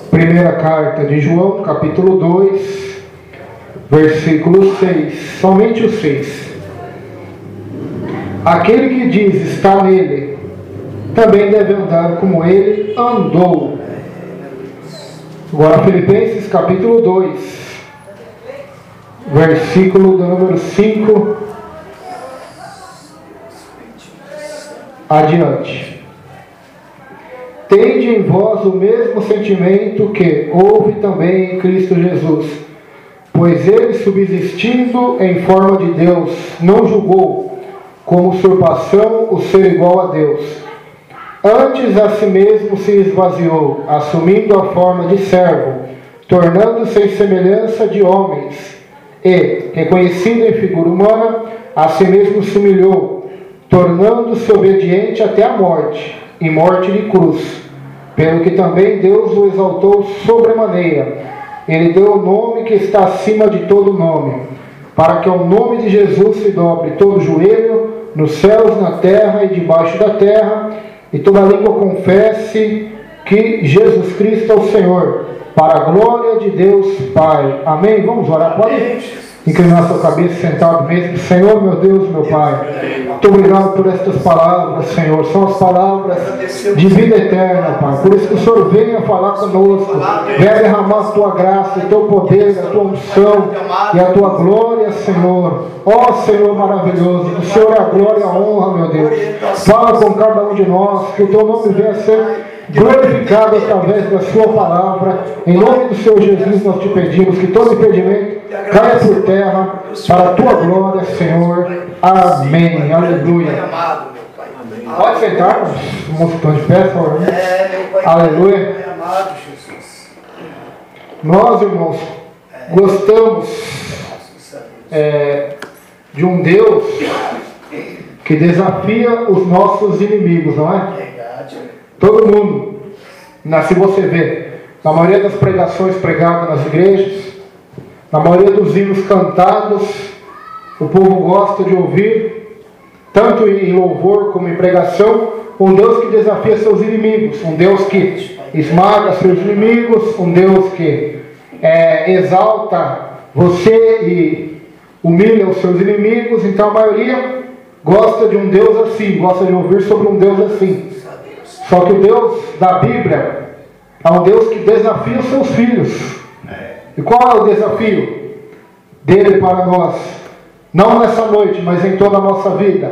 Primeira carta de João, capítulo 2, versículo 6, somente o 6. Aquele que diz estar nele, também deve andar como ele andou. Agora Filipenses capítulo 2, versículo do número 5 adiante. Tende em vós o mesmo sentimento que houve também em Cristo Jesus, pois ele, subsistindo em forma de Deus, não julgou como usurpação o ser igual a Deus. Antes a si mesmo se esvaziou, assumindo a forma de servo, tornando-se em semelhança de homens, e, reconhecido em figura humana, a si mesmo se humilhou, tornando-se obediente até a morte, e morte de cruz, pelo que também Deus o exaltou sobremaneira. Ele deu o nome que está acima de todo nome, para que ao nome de Jesus se dobre todo joelho, nos céus, na terra e debaixo da terra, e toda língua confesse que Jesus Cristo é o Senhor, para a glória de Deus Pai. Amém? Vamos orar, pode inclinar sua cabeça, sentado mesmo. Senhor, meu Deus, meu Pai, muito obrigado por estas palavras, Senhor. São as palavras de vida eterna, Pai. Por isso que o Senhor venha falar conosco, venha derramar a Tua graça, o Teu poder, a Tua unção e a Tua glória, Senhor. Ó Senhor maravilhoso, o Senhor é a glória e a honra, meu Deus. Fala com cada um de nós, que o Teu nome venha a ser glorificado através da sua palavra. Em nome do Senhor Jesus nós te pedimos que todo impedimento caia por terra para a tua glória, Senhor. Amém. Aleluia. Pode sentar, os moços estão de pé, por favor. Aleluia. Nós, irmãos, gostamos de um Deus que desafia os nossos inimigos, não é? Todo mundo, se você vê, na maioria das pregações pregadas nas igrejas, na maioria dos hinos cantados, o povo gosta de ouvir, tanto em louvor como em pregação, um Deus que desafia seus inimigos, um Deus que esmaga seus inimigos, um Deus que exalta você e humilha os seus inimigos. Então a maioria gosta de um Deus assim, gosta de ouvir sobre um Deus assim. Só que o Deus da Bíblia é um Deus que desafia os seus filhos. E qual é o desafio dele para nós? Não nessa noite, mas em toda a nossa vida.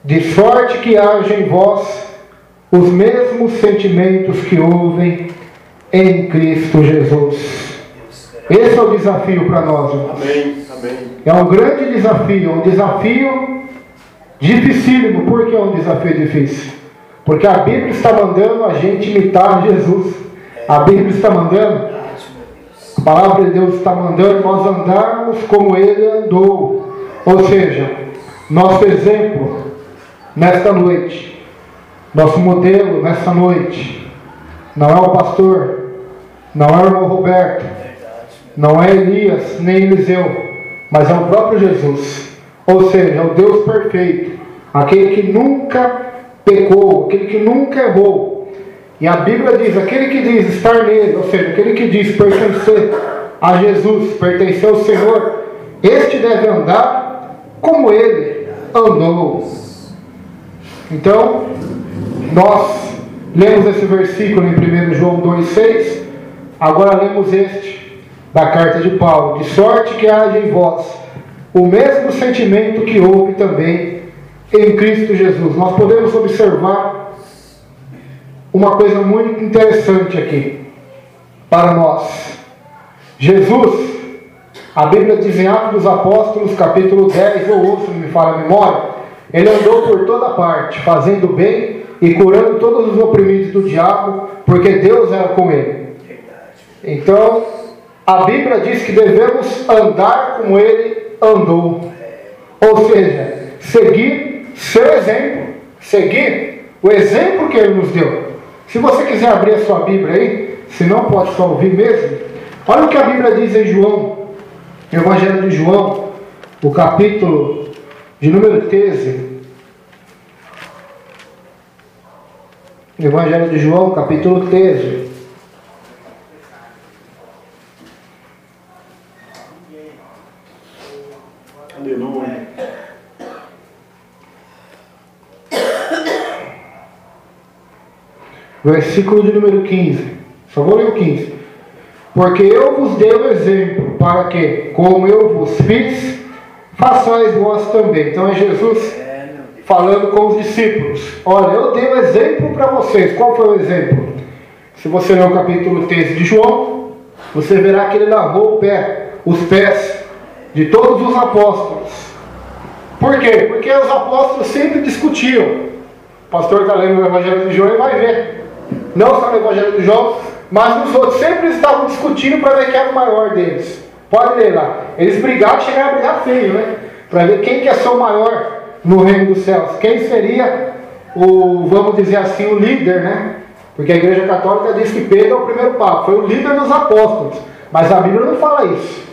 De sorte que haja em vós os mesmos sentimentos que houve em Cristo Jesus. Esse é o desafio para nós, irmãos. Amém. Amém. É um grande desafio, um desafio dificílimo. Por que é um desafio difícil? Porque a Bíblia está mandando a gente imitar Jesus. A Bíblia está mandando, a palavra de Deus está mandando nós andarmos como Ele andou. Ou seja, nosso exemplo nesta noite, nosso modelo nesta noite, não é o pastor, não é o irmão Roberto, não é Elias, nem Eliseu, mas é o próprio Jesus. Ou seja, é o Deus perfeito, aquele que nunca pecou, aquele que nunca errou. E a Bíblia diz, aquele que diz estar nele, ou seja, aquele que diz pertencer a Jesus, pertencer ao Senhor, este deve andar como ele andou. Então, nós lemos esse versículo em 1 João 2,6, agora lemos este da carta de Paulo. De sorte que haja em vós o mesmo sentimento que houve também em Cristo Jesus. Nós podemos observar uma coisa muito interessante aqui para nós. Jesus, a Bíblia diz em Atos dos Apóstolos, capítulo 10 ou 11, se não me falha a memória, ele andou por toda parte, fazendo bem e curando todos os oprimidos do diabo, porque Deus era com ele. Então, a Bíblia diz que devemos andar como ele andou. Ou seja, seguir seu exemplo, seguir o exemplo que ele nos deu. Se você quiser abrir a sua Bíblia aí, se não pode só ouvir mesmo, olha o que a Bíblia diz em João, Evangelho de João, o capítulo de número 13, Evangelho de João, capítulo 13. Aleluia. Versículo de número 15. Só vou ler o 15. Porque eu vos dei o exemplo, para que, como eu vos fiz, façais vós também. Então é Jesus falando com os discípulos. Olha, eu dei o exemplo para vocês. Qual foi o exemplo? Se você ler o capítulo 13 de João, você verá que ele lavou os pés de todos os apóstolos. Por quê? Porque os apóstolos sempre discutiam. O pastor está lendo o Evangelho de João e vai ver. Não só no Evangelho de João, mas nos outros. Sempre eles estavam discutindo para ver quem era o maior deles. Pode ler lá. Eles brigaram, chegaram a brigar feio, né? Para ver quem quer ser o maior no reino dos céus. Quem seria o, vamos dizer assim, o líder, né? Porque a Igreja Católica diz que Pedro é o primeiro papa. Foi o líder dos apóstolos. Mas a Bíblia não fala isso.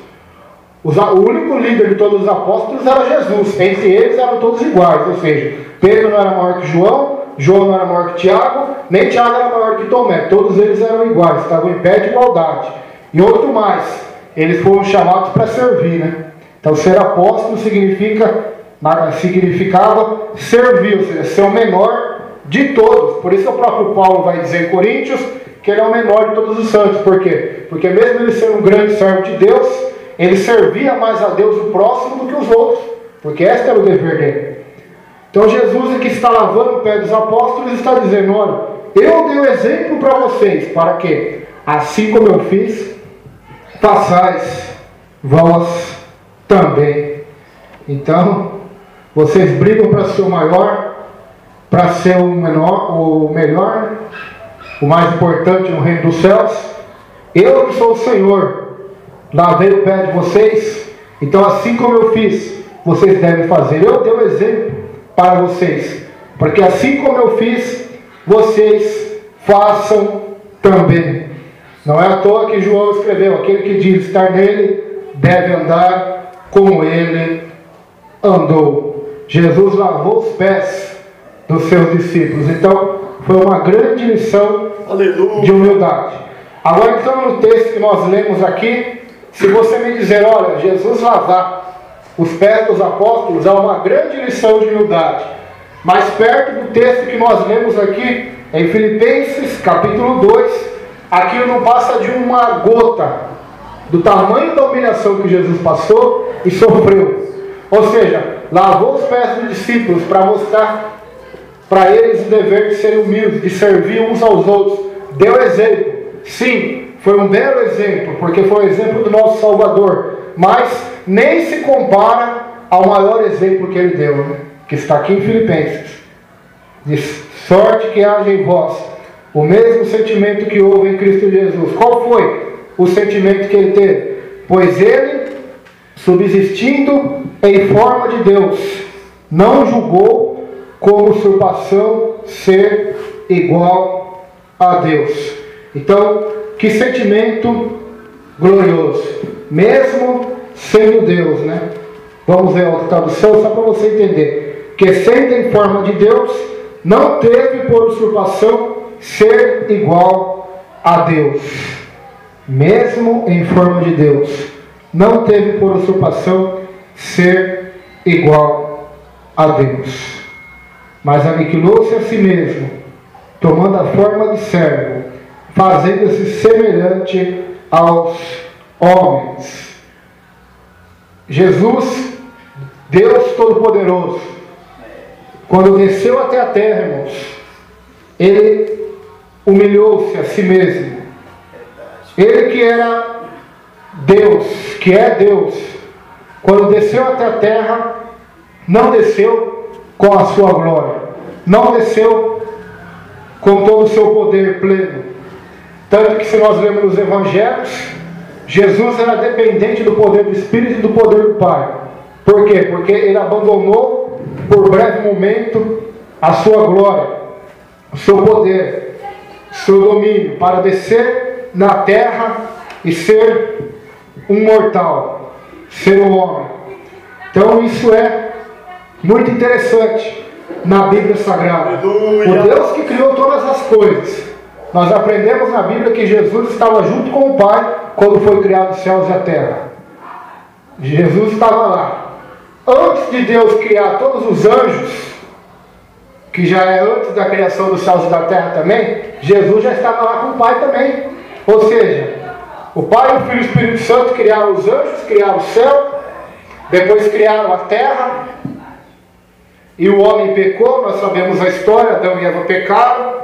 O único líder de todos os apóstolos era Jesus. Entre eles eram todos iguais. Ou seja, Pedro não era maior que João, João não era maior que Tiago, nem Tiago era maior que Tomé. Todos eles eram iguais, estavam em pé de igualdade. E outro mais, eles foram chamados para servir, né? Então ser apóstolo significava servir, ou seja, ser o menor de todos. Por isso o próprio Paulo vai dizer em Coríntios que ele é o menor de todos os santos. Por quê? Porque mesmo ele sendo um grande servo de Deus, ele servia mais a Deus o próximo do que os outros, porque este era o dever dele. Então Jesus, que está lavando o pé dos apóstolos, está dizendo: olha, eu dei o exemplo para vocês, para que, assim como eu fiz, façais vós também. Então, vocês brigam para ser o maior, para ser o menor, o melhor, o mais importante no reino dos céus. Eu que sou o Senhor, lavei o pé de vocês, então assim como eu fiz, vocês devem fazer. Eu dei o exemplo para vocês, porque assim como eu fiz, vocês façam também. Não é à toa que João escreveu: aquele que diz estar nele, deve andar como ele andou. Jesus lavou os pés dos seus discípulos. Então, foi uma grande lição de humildade. Agora, então, no texto que nós lemos aqui, se você me dizer: olha, Jesus lavar os pés dos apóstolos é uma grande lição de humildade. Mais perto do texto que nós lemos aqui, em Filipenses, capítulo 2, aquilo não passa de uma gota do tamanho da humilhação que Jesus passou e sofreu. Ou seja, lavou os pés dos discípulos para mostrar para eles o dever de serem humildes, de servir uns aos outros. Deu exemplo. Sim, foi um belo exemplo, porque foi o exemplo do nosso Salvador. Mas nem se compara ao maior exemplo que ele deu, né? Que está aqui em Filipenses. De sorte que haja em vós o mesmo sentimento que houve em Cristo Jesus. Qual foi o sentimento que ele teve? Pois ele, subsistindo em forma de Deus, não julgou como usurpação ser igual a Deus. Então, que sentimento glorioso, mesmo sendo Deus, né? Vamos ver a tradução só para você entender. Que sendo em forma de Deus, não teve por usurpação ser igual a Deus. Mesmo em forma de Deus, não teve por usurpação ser igual a Deus. Mas aniquilou-se a si mesmo, tomando a forma de servo, fazendo-se semelhante aos homens. Jesus, Deus Todo-Poderoso, quando desceu até a terra, irmãos, ele humilhou-se a si mesmo. Ele que era Deus, que é Deus, quando desceu até a terra, não desceu com a sua glória, não desceu com todo o seu poder pleno. Tanto que, se nós lemos nos evangelhos, Jesus era dependente do poder do Espírito e do poder do Pai. Por quê? Porque ele abandonou por breve momento a sua glória, o seu poder, o seu domínio, para descer na terra e ser um mortal, ser um homem. Então isso é muito interessante na Bíblia Sagrada. O Deus que criou todas as coisas. Nós aprendemos na Bíblia que Jesus estava junto com o Pai quando foi criado os céus e a terra. Jesus estava lá. Antes de Deus criar todos os anjos, que já é antes da criação dos céus e da terra também, Jesus já estava lá com o Pai também. Ou seja, o Pai, o Filho e o Espírito Santo criaram os anjos, criaram o céu, depois criaram a terra, e o homem pecou. Nós sabemos a história, Adão e Eva pecaram,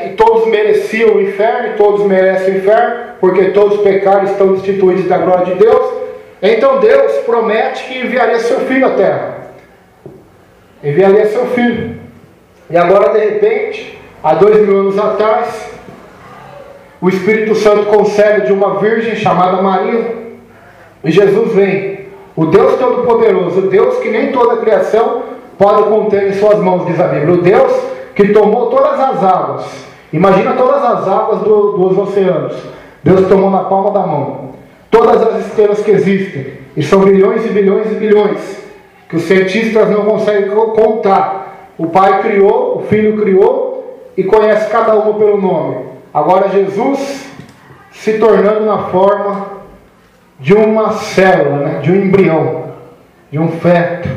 e todos mereciam o inferno, e todos merecem o inferno, porque todos pecaram e estão destituídos da glória de Deus. Então Deus promete que enviaria seu filho à terra. Enviaria seu filho. E agora, de repente, há 2000 anos atrás, o Espírito Santo concede de uma virgem chamada Maria, e Jesus vem. O Deus Todo-Poderoso, o Deus que nem toda a criação pode conter em suas mãos, diz a Bíblia. O Deus que tomou todas as águas. Imagina todas as águas dos oceanos. Deus tomou na palma da mão. Todas as estrelas que existem, e são bilhões e bilhões e bilhões, que os cientistas não conseguem contar. O Pai criou, o Filho criou, e conhece cada uma pelo nome. Agora Jesus se tornando na forma de uma célula, né? De um embrião, de um feto,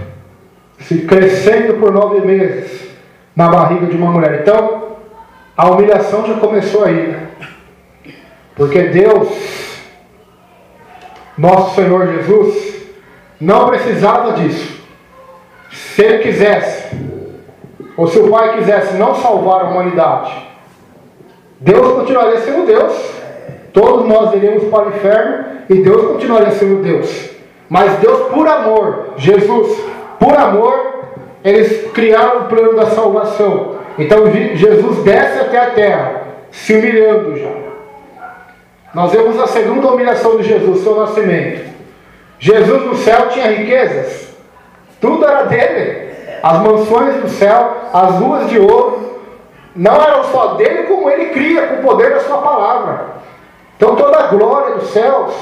se crescendo por 9 meses na barriga de uma mulher. Então, a humilhação já começou aí, né? Porque Deus, nosso Senhor Jesus, não precisava disso. Se Ele quisesse, ou se o Pai quisesse não salvar a humanidade, Deus continuaria sendo Deus. Todos nós iríamos para o inferno e Deus continuaria sendo Deus. Mas Deus, por amor, Jesus, por amor, eles criaram o plano da salvação. Então Jesus desce até a terra, se humilhando já. Nós vemos a segunda humilhação de Jesus, seu nascimento. Jesus no céu tinha riquezas. Tudo era dele. As mansões do céu, as ruas de ouro, não eram só dele, como ele cria com o poder da sua palavra. Então toda a glória dos céus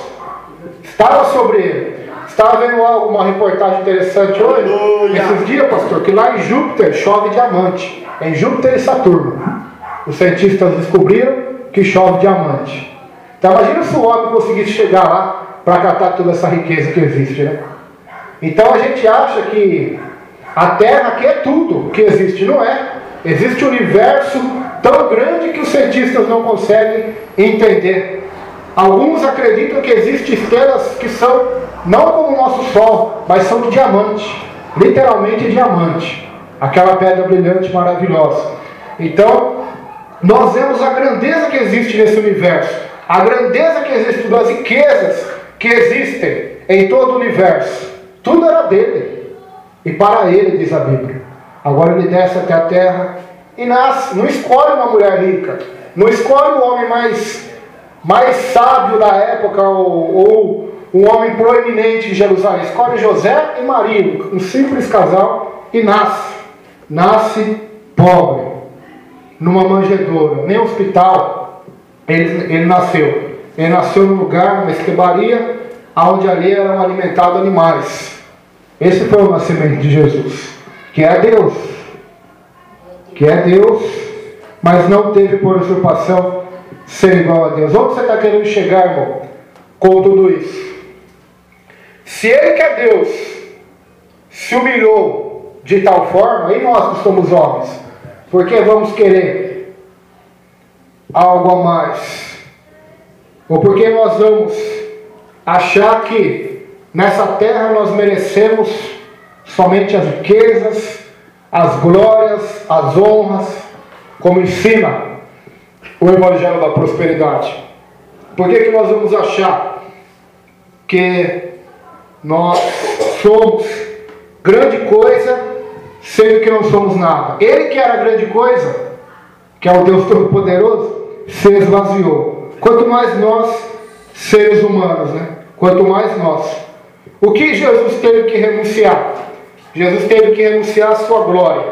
estava sobre ele. Estava vendo uma reportagem interessante hoje, esses dias, pastor, que lá em Júpiter chove diamante. Em Júpiter e Saturno. Os cientistas descobriram que chove diamante. Então imagina se o homem conseguisse chegar lá para catar toda essa riqueza que existe, né? Então a gente acha que a Terra aqui é tudo que existe. Não é. Existe um universo tão grande que os cientistas não conseguem entender. Alguns acreditam que existem estrelas que são não como o nosso Sol, mas são de diamante. Literalmente diamante. Aquela pedra brilhante, maravilhosa. Então, nós vemos a grandeza que existe nesse universo. A grandeza que existe das riquezas que existem em todo o universo. Tudo era dele. E para ele, diz a Bíblia. Agora ele desce até a terra e nasce. Não escolhe uma mulher rica. Não escolhe o homem mais sábio da época ou um homem proeminente em Jerusalém. Escolhe José e Maria, um simples casal, e nasce. Nasce pobre, numa manjedoura, nem hospital ele nasceu. Ele nasceu num lugar, numa estrebaria, onde ali eram alimentados animais. Esse foi o nascimento de Jesus, que é Deus, mas não teve por usurpação ser igual a Deus. Onde você está querendo chegar, irmão, com tudo isso? Se Ele, que é Deus, se humilhou de tal forma, e nós que somos homens, por que vamos querer algo a mais? Ou por que nós vamos achar que nessa terra nós merecemos somente as riquezas, as glórias, as honras, como ensina o Evangelho da Prosperidade? Por que nós vamos achar que nós somos grande coisa, sendo que não somos nada? Ele que era grande coisa, que é o Deus Todo-Poderoso, se esvaziou. Quanto mais nós, seres humanos, né? Quanto mais nós. O que Jesus teve que renunciar? Jesus teve que renunciar à sua glória,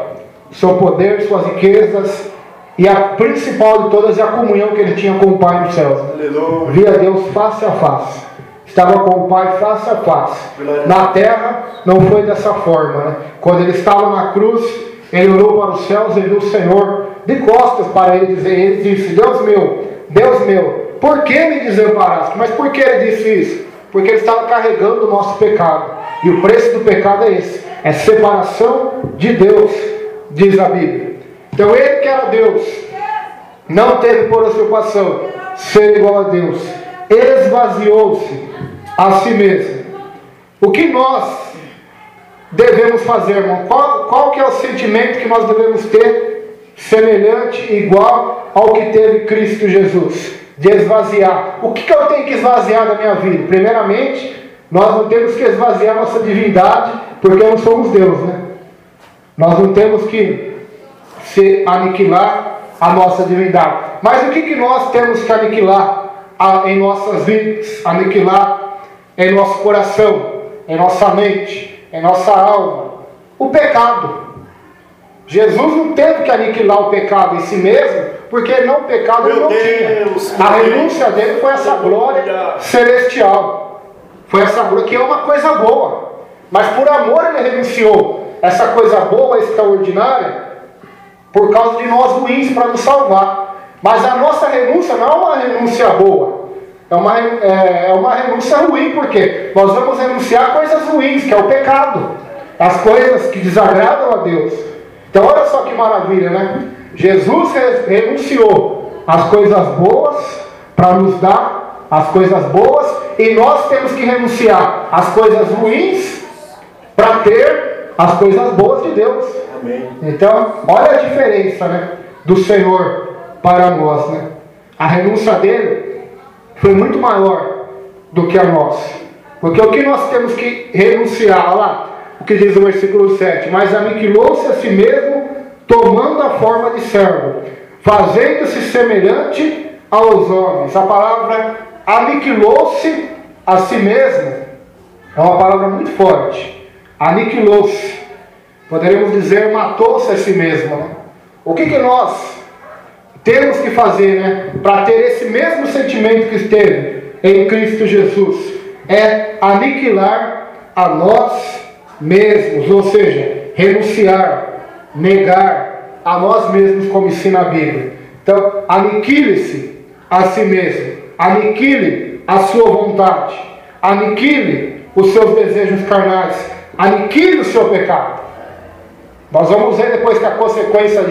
seu poder, suas riquezas, e a principal de todas é a comunhão que ele tinha com o Pai nos céus. Aleluia. Via Deus face a face. Estava com o Pai face a face. Na terra não foi dessa forma, né? Quando ele estava na cruz, ele olhou para os céus e viu o Senhor de costas para ele dizer. Ele disse: Deus meu, por que me desamparaste? Mas por que ele disse isso? Porque ele estava carregando o nosso pecado. E o preço do pecado é esse: é separação de Deus, diz a Bíblia. Então ele que era Deus, não teve por usurpação ser igual a Deus, esvaziou-se a si mesmo. O que nós devemos fazer, irmão? Qual que é o sentimento que nós devemos ter semelhante, igual ao que teve Cristo Jesus? De esvaziar. O que eu tenho que esvaziar da minha vida? Primeiramente, nós não temos que esvaziar nossa divindade, porque não somos Deus, né? Nós não temos que se aniquilar a nossa divindade. Mas o que nós temos que aniquilar em nossas vidas? Aniquilar em nosso coração, em nossa mente, em nossa alma? O pecado. Jesus não teve que aniquilar o pecado em si mesmo, porque não, o pecado ele não tinha. A renúncia dele foi essa glória celestial. Foi essa glória, que é uma coisa boa. Mas por amor ele renunciou essa coisa boa, extraordinária, por causa de nós ruins, para nos salvar. Mas a nossa renúncia não é uma renúncia boa. É uma renúncia ruim, porque nós vamos renunciar a coisas ruins, que é o pecado. As coisas que desagradam a Deus. Então olha só que maravilha, né? Jesus renunciou às coisas boas para nos dar as coisas boas, e nós temos que renunciar às coisas ruins para ter as coisas boas de Deus. Amém. Então, olha a diferença, né, do Senhor para nós, né? A renúncia dele foi muito maior do que a nossa. Porque o que nós temos que renunciar, olha lá, o que diz o versículo 7: mas aniquilou-se a si mesmo, tomando a forma de servo, fazendo-se semelhante aos homens. A palavra aniquilou-se a si mesmo é uma palavra muito forte. Aniquilou-se, poderíamos dizer, matou-se a si mesmo, né? O que nós temos que fazer, né, para ter esse mesmo sentimento que esteve em Cristo Jesus? É aniquilar a nós mesmos, ou seja, renunciar, negar a nós mesmos, como ensina a Bíblia. Então, aniquile-se a si mesmo, aniquile a sua vontade, aniquile os seus desejos carnais, aniquile o seu pecado. Nós vamos ver depois que a consequência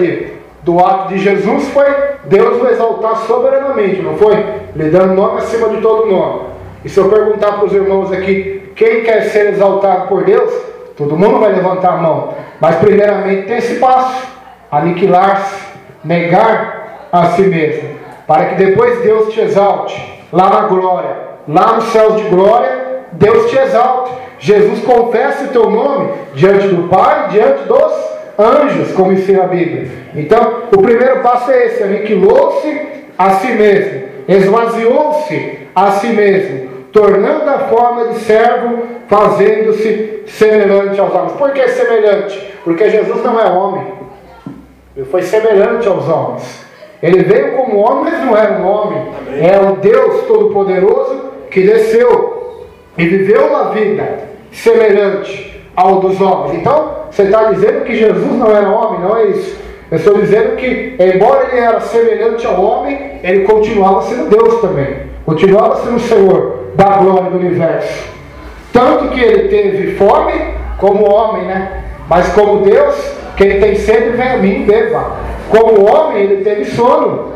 do ato de Jesus foi Deus o exaltar soberanamente, não foi? Lhe dando nome acima de todo nome. E se eu perguntar para os irmãos aqui, quem quer ser exaltado por Deus? Todo mundo vai levantar a mão. Mas primeiramente tem esse passo: aniquilar-se, negar a si mesmo, para que depois Deus te exalte lá na glória, lá nos céus de glória. Deus te exalte. Jesus confessa o teu nome diante do Pai, diante dos anjos, como ensina a Bíblia. Então, o primeiro passo é esse: aniquilou-se a si mesmo, esvaziou-se a si mesmo, tornando a forma de servo, fazendo-se semelhante aos homens. Por que semelhante? Porque Jesus não é homem. Ele foi semelhante aos homens. Ele veio como homem, mas não era um homem. É o Deus Todo-Poderoso que desceu e viveu uma vida semelhante ao dos homens. Então, você está dizendo que Jesus não era homem? Não é isso. Eu estou dizendo que, embora ele era semelhante ao homem, ele continuava sendo Deus também. Continuava sendo o Senhor da glória do universo. Tanto que ele teve fome como homem, né? Mas como Deus, quem tem sede vem a mim e beba. Como homem, ele teve sono.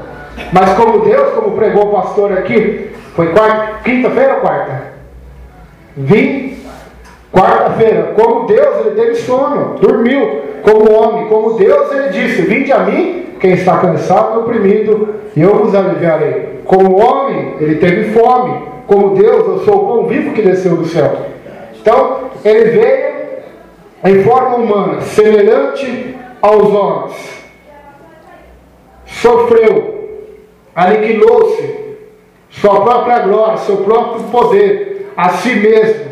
Mas como Deus, como pregou o pastor aqui, foi quinta-feira ou quarta? Quarta-feira. Como Deus, ele teve sono, dormiu. Como homem, como Deus, ele disse: vinde a mim, quem está cansado e oprimido, e eu vos aliviarei. Como homem, ele teve fome. Como Deus, eu sou o pão vivo que desceu do céu. Então, ele veio em forma humana, semelhante aos homens. Sofreu, aniquilou-se, sua própria glória, seu próprio poder, a si mesmo,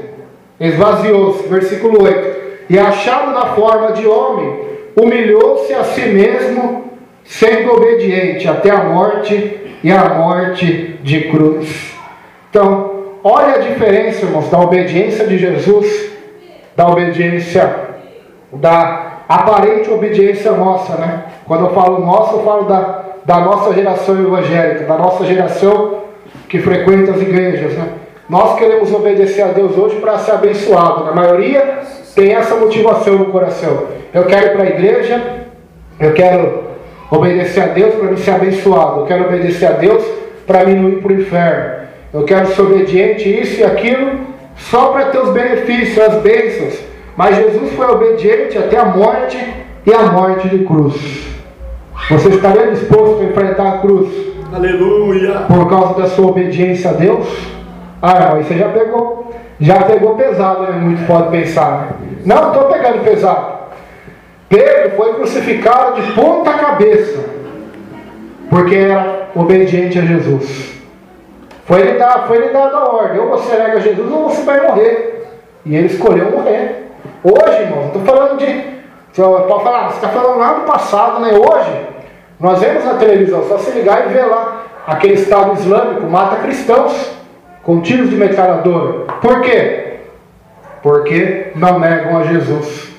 esvaziou-se. Versículo 8: e achado na forma de homem, humilhou-se a si mesmo, sendo obediente até a morte, e a morte de cruz. Então, olha a diferença, irmãos, da obediência de Jesus, da obediência da aparente obediência nossa, né? Quando eu falo nossa, eu falo da nossa geração evangélica, da nossa geração que frequenta as igrejas, né? Nós queremos obedecer a Deus hoje para ser abençoado. A maioria tem essa motivação no coração. Eu quero ir para a igreja, eu quero obedecer a Deus para me ser abençoado. Eu quero obedecer a Deus para mim não ir para o inferno. Eu quero ser obediente, isso e aquilo, só para ter os benefícios, as bênçãos. Mas Jesus foi obediente até a morte e a morte de cruz. Você estaria disposto a enfrentar a cruz? Aleluia! Por causa da sua obediência a Deus? Aí você já pegou pesado, né? Muitos podem pensar, né? Não estou pegando pesado. Pedro foi crucificado de ponta cabeça, porque era obediente a Jesus. Foi lhe dado a ordem: ou você nega Jesus ou você vai morrer. E ele escolheu morrer. Hoje, irmão, não estou falando de... Você pode falar, você está falando lá do passado, né? Hoje, nós vemos na televisão, só se ligar e ver lá, aquele Estado Islâmico mata cristãos com tiros de metralhadora. Por quê? Porque não negam a Jesus.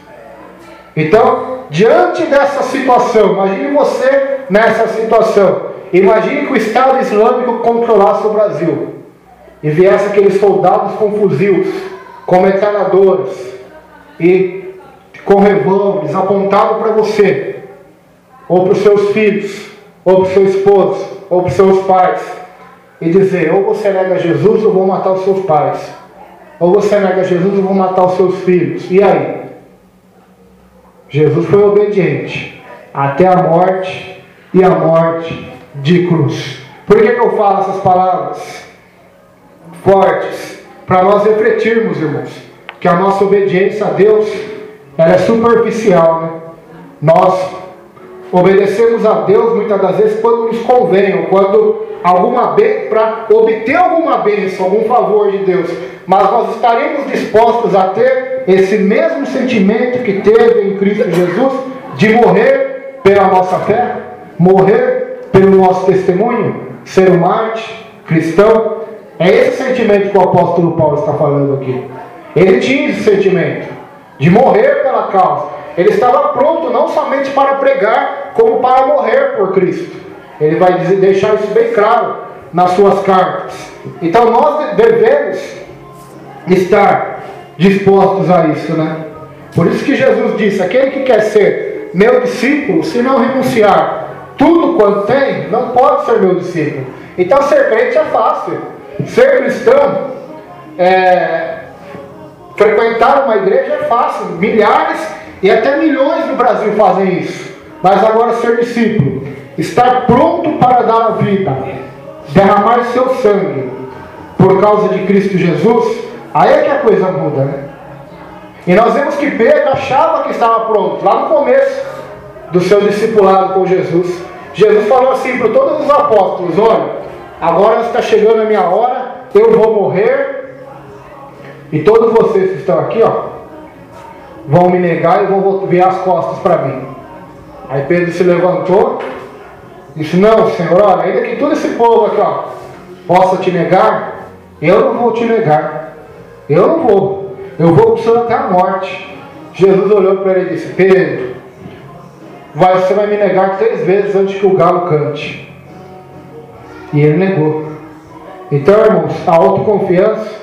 Então, diante dessa situação, imagine você nessa situação. Imagine que o Estado Islâmico controlasse o Brasil e viesse aqueles soldados com fuzis, com metralhadoras e com revólveres apontado para você, ou para os seus filhos, ou para o seu esposo, ou para os seus pais, e dizer: ou você nega Jesus ou vou matar os seus pais, ou você nega Jesus ou vou matar os seus filhos. E aí? Jesus foi obediente até a morte e a morte de cruz. Por que eu falo essas palavras fortes? Para nós refletirmos, irmãos, que a nossa obediência a Deus, ela é superficial, né? Nós obedecemos a Deus muitas das vezes quando nos convém, ou quando para obter alguma bênção, algum favor de Deus. Mas nós estaremos dispostos a ter esse mesmo sentimento que teve em Cristo Jesus, de morrer pela nossa fé, morrer pelo nosso testemunho, ser um mártir cristão. É esse sentimento que o apóstolo Paulo está falando aqui. Ele tinha esse sentimento de morrer pela causa. Ele estava pronto não somente para pregar, como para morrer por Cristo. Ele vai deixar isso bem claro nas suas cartas. Então nós devemos estar dispostos a isso, né? Por isso que Jesus disse: aquele que quer ser meu discípulo, se não renunciar tudo quanto tem, não pode ser meu discípulo. Então ser crente é fácil. Ser cristão, frequentar uma igreja é fácil. Milhares e até milhões no Brasil fazem isso. Mas agora ser discípulo, estar pronto para dar a vida, derramar seu sangue por causa de Cristo Jesus, aí é que a coisa muda, né? E nós vemos que Pedro achava que estava pronto, lá no começo do seu discipulado com Jesus. Jesus falou assim para todos os apóstolos: olha, agora está chegando a minha hora, eu vou morrer, e todos vocês que estão aqui, vão me negar e vão virar as costas para mim. Aí Pedro se levantou e disse: não, Senhor, olha, ainda que todo esse povo aqui possa te negar, eu não vou te negar. Eu não vou. Eu vou com o Senhor até a morte. Jesus olhou para ele e disse: Pedro, você vai me negar 3 vezes antes que o galo cante. E ele negou. Então, irmãos, a autoconfiança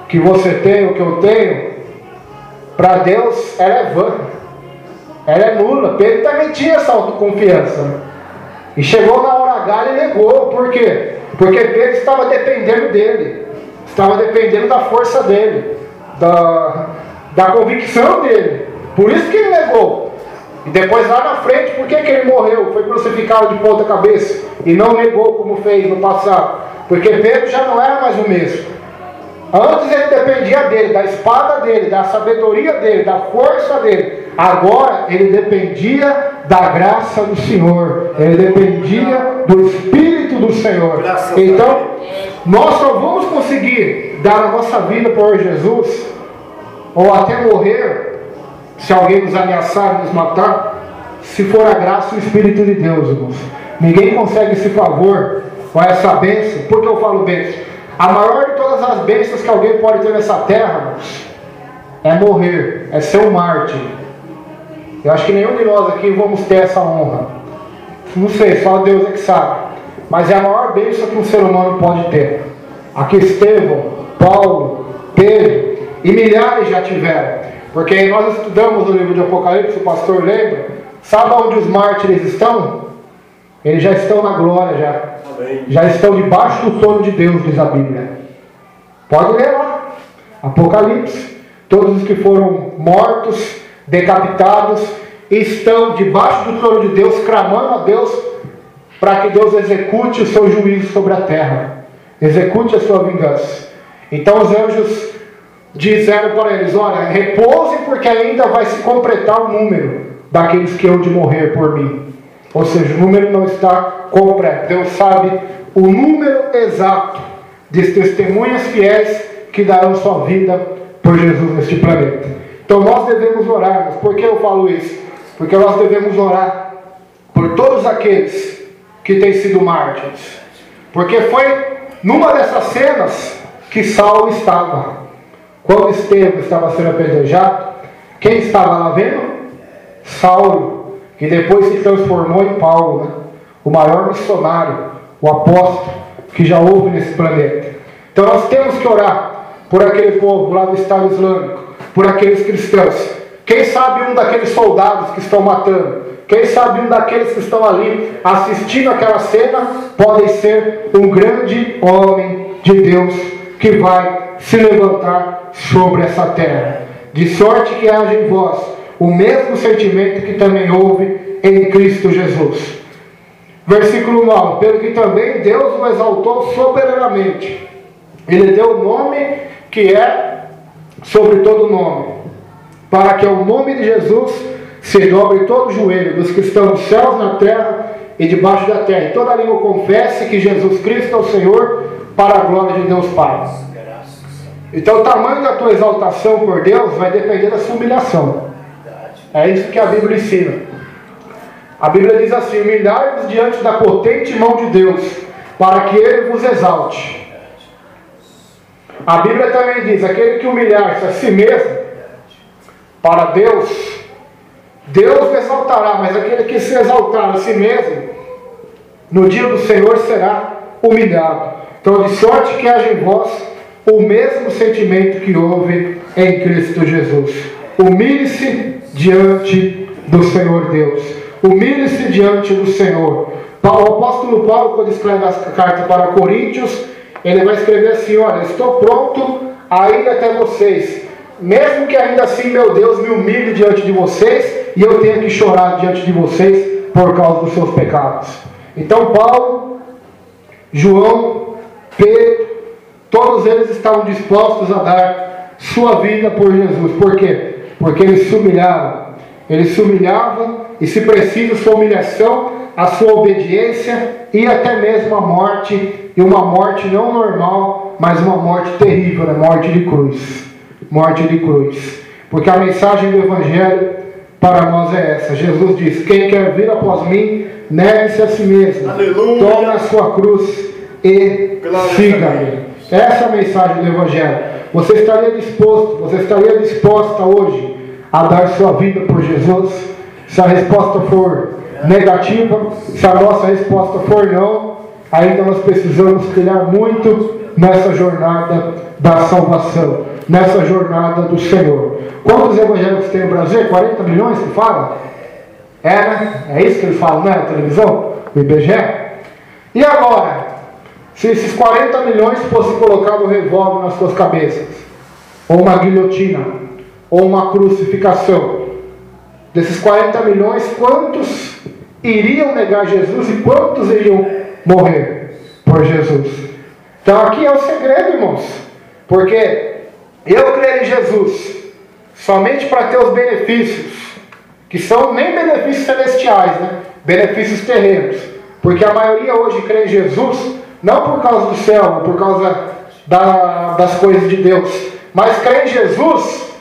que você tem, o que eu tenho, para Deus, ela é vã. Ela é nula. Pedro também tinha essa autoconfiança, né? E chegou na hora H e negou. Por quê? Porque Pedro estava dependendo dele. Estava dependendo da força dele, da convicção dele. Por isso que ele negou. E depois lá na frente, por que ele morreu? Foi crucificado de ponta cabeça e não negou como fez no passado. Porque Pedro já não era mais o mesmo. Antes ele dependia dele, da espada dele, da sabedoria dele, da força dele. Agora ele dependia da graça do Senhor. Ele dependia do Espírito do Senhor. Então, nós só vamos conseguir dar a nossa vida por Jesus, ou até morrer, se alguém nos ameaçar, nos matar, se for a graça e o Espírito de Deus, irmãos. Ninguém consegue esse favor com essa bênção. Por que eu falo bênção? A maior de todas as bênçãos que alguém pode ter nessa terra, irmãos, é morrer, é ser um mártir. Eu acho que nenhum de nós aqui vamos ter essa honra. Não sei, só Deus é que sabe. Mas é a maior bênção que um ser humano pode ter. Aqui Estevão, Paulo, Pedro e milhares já tiveram. Porque nós estudamos o livro de Apocalipse, o pastor lembra. Sabe onde os mártires estão? Eles já estão na glória, já. Amém. Já estão debaixo do trono de Deus, diz a Bíblia. Pode ler lá. Apocalipse. Todos os que foram mortos, decapitados, estão debaixo do trono de Deus, clamando a Deus para que Deus execute o seu juízo sobre a terra. Execute a sua vingança. Então os anjos disseram para eles: olha, repousem, porque ainda vai se completar o número daqueles que hão de morrer por mim. Ou seja, o número não está completo. Deus sabe o número exato de testemunhas fiéis que darão sua vida por Jesus neste planeta. Então nós devemos orar. Mas por que eu falo isso? Porque nós devemos orar por todos aqueles que têm sido mártires. Porque foi numa dessas cenas que Saulo estava. Quando Estevão estava sendo apedrejado, quem estava lá vendo? Saulo, que depois se transformou em Paulo, né? O maior missionário, o apóstolo que já houve nesse planeta. Então nós temos que orar por aquele povo lá do Estado Islâmico, por aqueles cristãos. Quem sabe um daqueles soldados que estão matando, quem sabe um daqueles que estão ali assistindo aquela cena, podem ser um grande homem de Deus que vai se levantar sobre essa terra. De sorte que haja em vós o mesmo sentimento que também houve em Cristo Jesus. Versículo 9. Pelo que também Deus o exaltou soberanamente. Ele deu o nome que é sobre todo nome, para que ao nome de Jesus se dobre todo o joelho dos que estão nos céus, na terra e debaixo da terra, e toda língua confesse que Jesus Cristo é o Senhor, para a glória de Deus Pai. Então o tamanho da tua exaltação por Deus vai depender da sua humilhação. É isso que a Bíblia ensina. A Bíblia diz assim: humilhai-vos diante da potente mão de Deus, para que Ele vos exalte. A Bíblia também diz: aquele que humilhar-se a si mesmo para Deus, Deus o exaltará, mas aquele que se exaltar a si mesmo, no dia do Senhor será humilhado. Então, de sorte que haja em vós o mesmo sentimento que houve em Cristo Jesus. Humilhe-se diante do Senhor Deus. Humilhe-se diante do Senhor. O apóstolo Paulo, quando escreve a carta para Coríntios, ele vai escrever assim: olha, estou pronto a ir até vocês, mesmo que ainda assim, meu Deus, me humilhe diante de vocês e eu tenha que chorar diante de vocês por causa dos seus pecados. Então Paulo, João, Pedro, todos eles estavam dispostos a dar sua vida por Jesus. Por quê? Porque eles se humilhavam. Eles se humilhavam, e se preciso sua humilhação, a sua obediência e até mesmo a morte, e uma morte não normal, mas uma morte terrível, né? Morte de cruz. Morte de cruz. Porque a mensagem do Evangelho para nós é essa. Jesus diz: quem quer vir após mim, negue-se a si mesmo. Aleluia. Tome a sua cruz e siga-me. Essa é a mensagem do Evangelho. Você estaria disposta hoje a dar sua vida por Jesus? Se a resposta for negativa, se a nossa resposta for não, ainda nós precisamos trilhar muito nessa jornada da salvação, nessa jornada do Senhor. Quantos evangélicos tem no Brasil? 40 milhões que falam? Né? É isso que eles falam, né? Na televisão? O IBGE? E agora, se esses 40 milhões fossem colocados um revólver nas suas cabeças, ou uma guilhotina, ou uma crucificação, desses 40 milhões, quantos iriam negar Jesus e quantos iriam morrer por Jesus? Então aqui é o segredo, irmãos, porque eu creio em Jesus somente para ter os benefícios, que são nem benefícios celestiais, né? Benefícios terrenos, porque a maioria hoje crê em Jesus não por causa do céu, por causa das coisas de Deus, mas crê em Jesus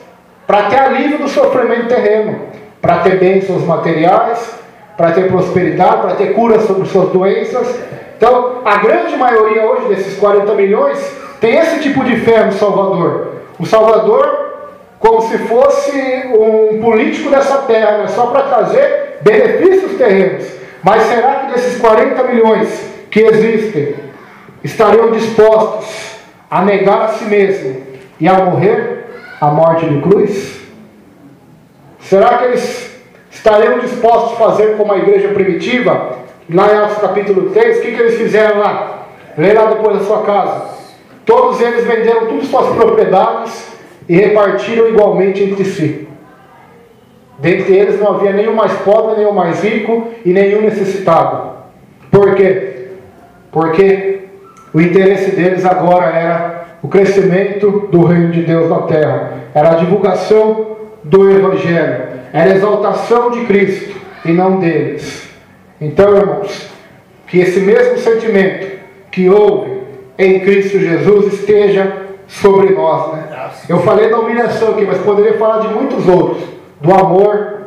para ter alívio do sofrimento terreno, para ter bênçãos materiais, para ter prosperidade, para ter cura sobre suas doenças. Então, a grande maioria hoje desses 40 milhões tem esse tipo de fé no Salvador. O Salvador como se fosse um político dessa terra, né? Só para trazer benefícios terrenos. Mas será que desses 40 milhões que existem estariam dispostos a negar a si mesmo e a morrer a morte de cruz? Será que eles estariam dispostos a fazer como a igreja primitiva? Lá em Atos capítulo 3, o que eles fizeram lá? Lê lá depois da sua casa. Todos eles venderam todas suas propriedades e repartiram igualmente entre si. Dentre eles não havia nenhum mais pobre, nenhum mais rico e nenhum necessitado. Por quê? Porque o interesse deles agora era o crescimento do reino de Deus na terra. Era a divulgação do Evangelho. Era a exaltação de Cristo e não deles. Então, irmãos, que esse mesmo sentimento que houve em Cristo Jesus esteja sobre nós, né? Eu falei da humilhação aqui, mas poderia falar de muitos outros. Do amor,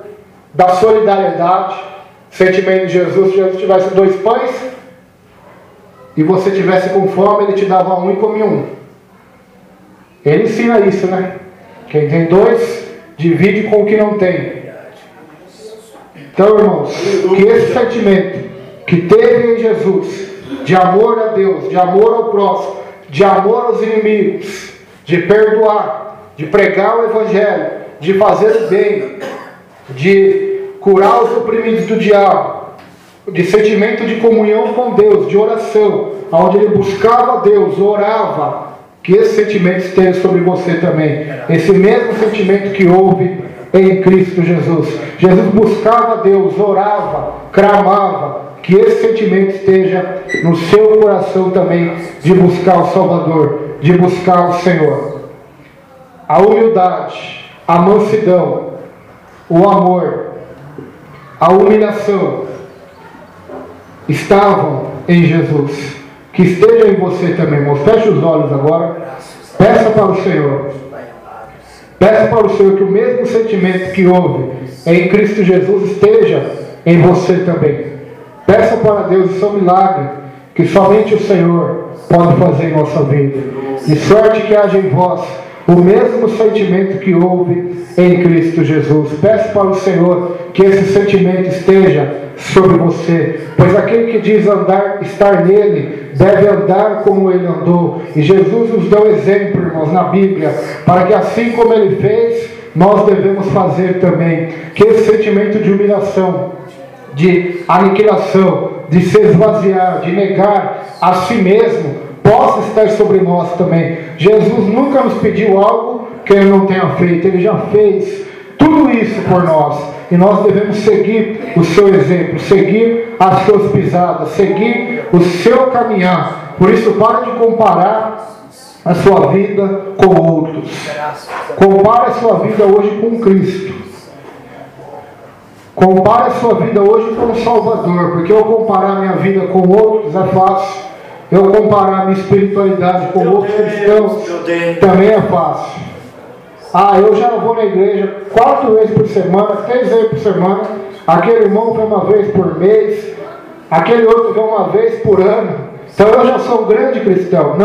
da solidariedade, sentimento de Jesus. Se Jesus tivesse 2 pães e você tivesse com fome, ele te dava 1 e comia 1. Ele ensina isso, né? Quem tem 2, divide com o que não tem. Então, irmãos, que esse sentimento que teve em Jesus, de amor a Deus, de amor ao próximo, de amor aos inimigos, de perdoar, de pregar o Evangelho, de fazer o bem, de curar os oprimidos do diabo, de sentimento de comunhão com Deus, de oração, onde ele buscava Deus, orava, que esse sentimento esteja sobre você também. Esse mesmo sentimento que houve em Cristo Jesus. Jesus buscava Deus, orava, clamava, que esse sentimento esteja no seu coração também, de buscar o Salvador, de buscar o Senhor. A humildade, a mansidão, o amor, a humilhação estavam em Jesus. Que esteja em você também, irmão. Feche os olhos agora. Peça para o Senhor. Peça para o Senhor que o mesmo sentimento que houve em Cristo Jesus esteja em você também. Peça para Deus, isso é um milagre que somente o Senhor pode fazer em nossa vida. De sorte que haja em vós o mesmo sentimento que houve em Cristo Jesus. Peça para o Senhor que esse sentimento esteja sobre você, pois aquele que diz estar nele, deve andar como ele andou. E Jesus nos deu exemplo, irmãos, na Bíblia, para que assim como ele fez, nós devemos fazer também. Que esse sentimento de humilhação, de aniquilação, de se esvaziar, de negar a si mesmo, possa estar sobre nós também. Jesus nunca nos pediu algo que ele não tenha feito. Ele já fez tudo isso por nós. E nós devemos seguir o seu exemplo, seguir as suas pisadas, seguir o seu caminhar. Por isso, para de comparar a sua vida com outros. Compare a sua vida hoje com Cristo. Compare a sua vida hoje com o Salvador. Porque eu comparar minha vida com outros é fácil. Eu comparar a minha espiritualidade com outros cristãos também é fácil. Eu já vou na igreja 4 vezes por semana, 3 vezes por semana. Aquele irmão vem uma vez por mês. Aquele outro vem uma vez por ano. Então eu já sou um grande cristão.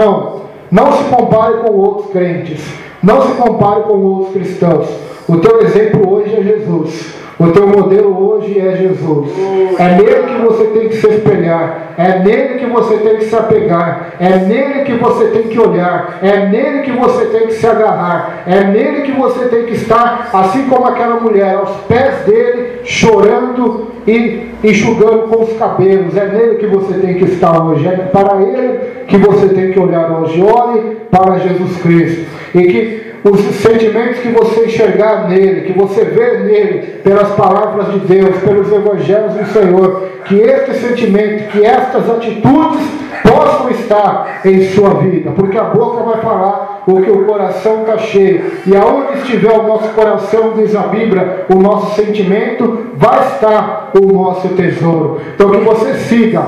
Não se compare com outros crentes. Não se compare com outros cristãos. O teu exemplo hoje é Jesus. O teu modelo hoje é Jesus. É nele que você tem que se espelhar. É nele que você tem que se apegar. É nele que você tem que olhar. É nele que você tem que se agarrar. É nele que você tem que estar, assim como aquela mulher, aos pés dele, chorando e enxugando com os cabelos. É nele que você tem que estar hoje. É para ele que você tem que olhar hoje. Olhe para Jesus Cristo. E que os sentimentos que você enxergar nele, que você vê nele, pelas palavras de Deus, pelos evangelhos do Senhor, que este sentimento, que estas atitudes possam estar em sua vida, porque a boca vai falar o que o coração está cheio, e aonde estiver o nosso coração, diz a Bíblia, o nosso sentimento, vai estar o nosso tesouro. Então que você siga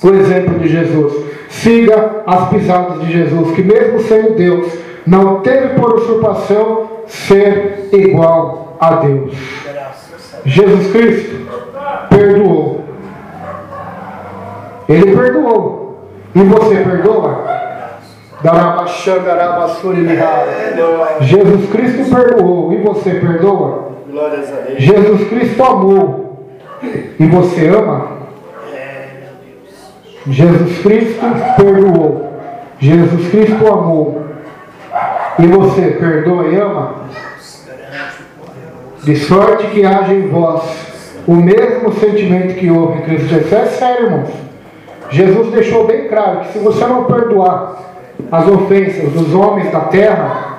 o exemplo de Jesus, siga as pisadas de Jesus, que mesmo sendo Deus, não teve por usurpação ser igual a Deus. Jesus Cristo perdoou. Ele perdoou. E você perdoa? Jesus Cristo perdoou e você perdoa? Jesus Cristo amou e você ama? Jesus Cristo perdoou, Jesus Cristo amou e você perdoa e ama? De sorte que haja em vós o mesmo sentimento que houve em Cristo Jesus. É sério, irmãos. Jesus deixou bem claro que se você não perdoar as ofensas dos homens da terra,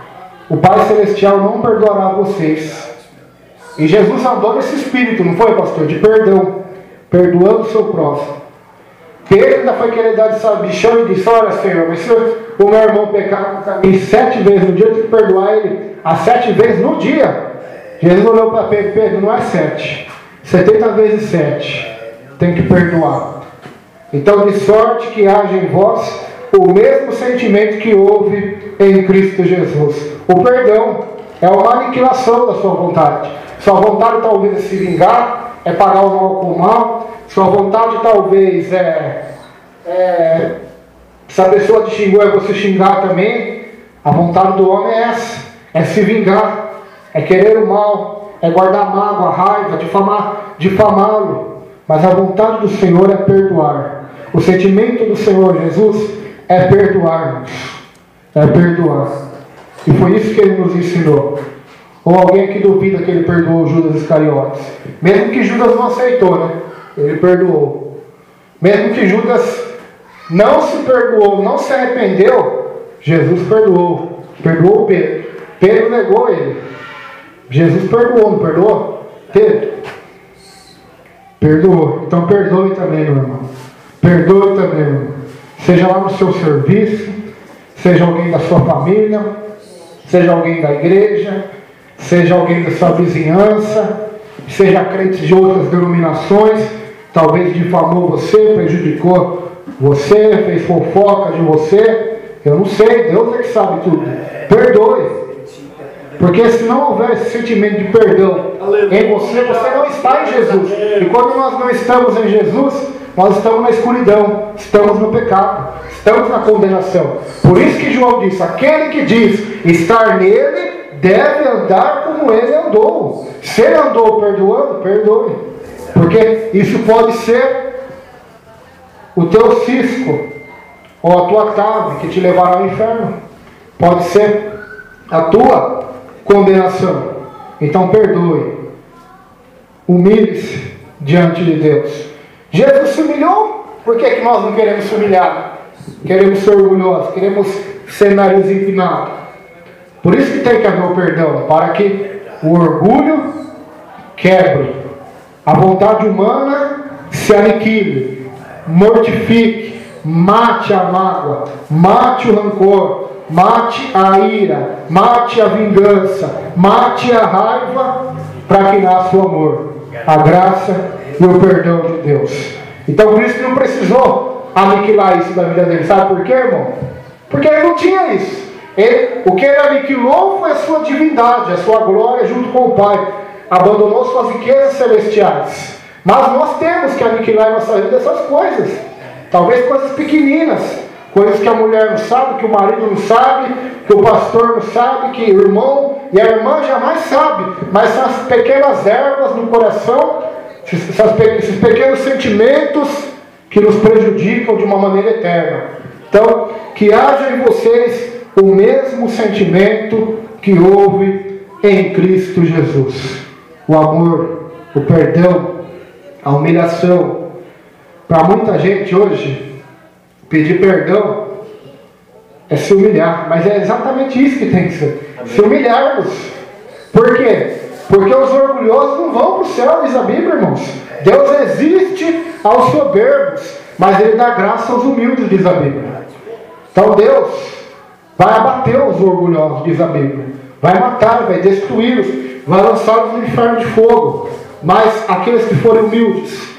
o Pai Celestial não perdoará vocês. E Jesus andou nesse espírito, não foi, pastor? De perdão, perdoando o seu próximo. Pedro ainda foi querer dar de bichão e disse: olha, Senhor, mas se o meu irmão pecar contra mim 7 vezes no dia, eu tenho que perdoar ele as 7 vezes no dia. Jesus olhou para Pedro: Pedro, não é 7, 70 vezes 7, tem que perdoar. Então, de sorte que haja em vós o mesmo sentimento que houve em Cristo Jesus. O perdão é uma aniquilação da sua vontade. Sua vontade talvez é se vingar, é pagar o mal com o mal. Sua vontade talvez se a pessoa te xingou, é você xingar também. A vontade do homem é essa, é se vingar, é querer o mal, é guardar mágoa, raiva, difamá-lo. Mas a vontade do Senhor é perdoar. O sentimento do Senhor Jesus é perdoar-nos. É perdoar. E foi isso que Ele nos ensinou. Ou alguém que duvida que Ele perdoou Judas Iscariotes. Mesmo que Judas não aceitou, né? Ele perdoou. Mesmo que Judas não se perdoou, não se arrependeu, Jesus perdoou. Perdoou Pedro. Pedro negou Ele. Jesus perdoou, não perdoou? Pedro perdoou. Então perdoe também, meu irmão. Perdoe também, meu irmão. Seja lá no seu serviço, seja alguém da sua família, seja alguém da igreja, seja alguém da sua vizinhança, seja crente de outras denominações, talvez difamou você, prejudicou você, fez fofoca de você, eu não sei, Deus é que sabe tudo. Perdoe. Porque se não houver esse sentimento de perdão em você, você não está em Jesus. E quando nós não estamos em Jesus, nós estamos na escuridão, estamos no pecado, estamos na condenação. Por isso que João disse: aquele que diz estar nele, deve andar como ele andou. Se ele andou perdoando, perdoe. Porque isso pode ser o teu cisco, ou a tua trave que te levará ao inferno. Pode ser a tua condenação. Então perdoe. Humilhe-se diante de Deus. Jesus se humilhou. Por que nós não queremos se humilhar? Queremos ser orgulhosos, queremos ser nariz empinado. Por isso que tem que haver o perdão, para que o orgulho quebre, a vontade humana se aniquile, mortifique, mate a mágoa, mate o rancor, mate a ira, mate a vingança, mate a raiva, para que nasça o amor, a graça e o perdão de Deus. Então Cristo não precisou aniquilar isso da vida dele. Sabe por quê, irmão? Porque ele não tinha isso. O que ele aniquilou foi a sua divindade, a sua glória junto com o Pai. Abandonou suas riquezas celestiais. Mas nós temos que aniquilar em nossa vida essas coisas. Talvez coisas pequeninas, coisas que a mulher não sabe, que o marido não sabe, que o pastor não sabe, que o irmão e a irmã jamais sabem. Mas são as pequenas ervas no coração, esses pequenos sentimentos que nos prejudicam de uma maneira eterna. Então, que haja em vocês o mesmo sentimento que houve em Cristo Jesus. O amor, o perdão, a humilhação. Para muita gente hoje, pedir perdão é se humilhar. Mas é exatamente isso que tem que ser. Amém. Se humilharmos. Por quê? Porque os orgulhosos não vão para o céu, diz a Bíblia, irmãos. Deus resiste aos soberbos, mas Ele dá graça aos humildes, diz a Bíblia. Então Deus vai abater os orgulhosos, diz a Bíblia. Vai matar, vai destruí-los, vai lançá-los no inferno de fogo. Mas aqueles que forem humildes,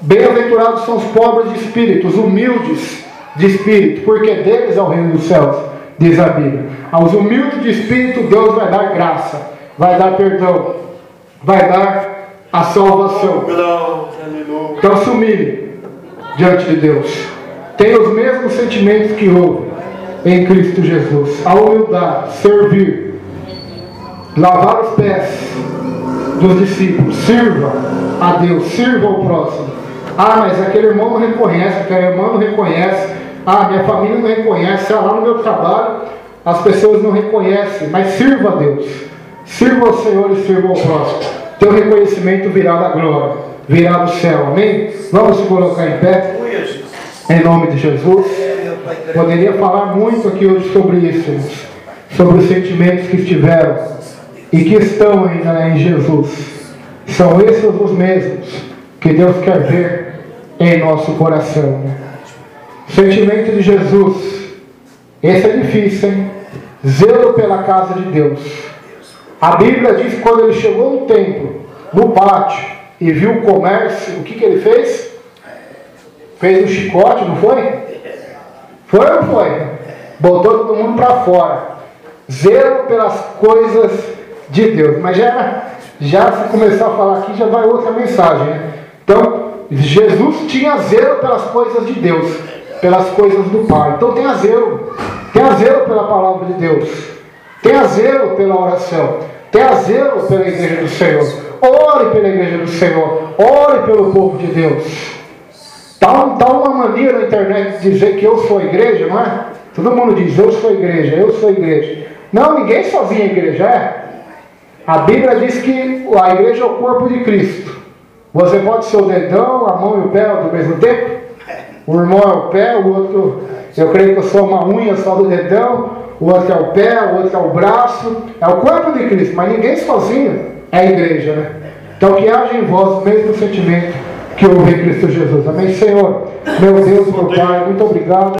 bem-aventurados são os pobres de espírito, os humildes de espírito, porque deles é o reino dos céus, diz a Bíblia. Aos humildes de espírito Deus vai dar graça, vai dar perdão, vai dar a salvação. Então se humilhe diante de Deus. Tenha os mesmos sentimentos que houve em Cristo Jesus. A humildade, servir, lavar os pés dos discípulos, sirva a Deus, sirva ao próximo. Ah, mas aquele irmão não reconhece, aquela irmã não reconhece, ah, minha família não reconhece, lá no meu trabalho as pessoas não reconhecem, mas sirva a Deus, sirva ao Senhor e sirva ao próximo. Teu reconhecimento virá da glória, virá do céu, amém? Vamos se colocar em pé, em nome de Jesus. Poderia falar muito aqui hoje sobre isso, sobre os sentimentos que estiveram e que estão ainda em Jesus. São esses os mesmos que Deus quer ver em nosso coração. O sentimento de Jesus, esse é difícil, hein? Zelo pela casa de Deus. A Bíblia diz que quando ele chegou no templo, no pátio, e viu o comércio, o que ele fez? Fez um chicote, não foi? Foi ou não foi? Botou todo mundo para fora. Zelo pelas coisas de Deus. Mas já se começar a falar aqui, já vai outra mensagem, né? Então, Jesus tinha zelo pelas coisas de Deus, pelas coisas do Pai. Então tenha zelo pela palavra de Deus, tenha zelo pela oração, tenha zelo pela igreja do Senhor. Ore pela igreja do Senhor, ore pelo povo de Deus. Tá uma mania na internet de dizer que eu sou a igreja, não é? Todo mundo diz, eu sou a igreja, eu sou a igreja. Não, ninguém sozinho é igreja, é? A Bíblia diz que a igreja é o corpo de Cristo. Você pode ser o dedão, a mão e o pé ao mesmo tempo? O irmão é o pé, o outro, eu creio que eu sou uma unha só do dedão, o outro é o pé, o outro é o braço. É o corpo de Cristo, mas ninguém sozinho é a igreja, né? Então que haja em vós o mesmo sentimento que houve em Cristo Jesus. Amém, Senhor? Meu Deus, meu Pai, muito obrigado.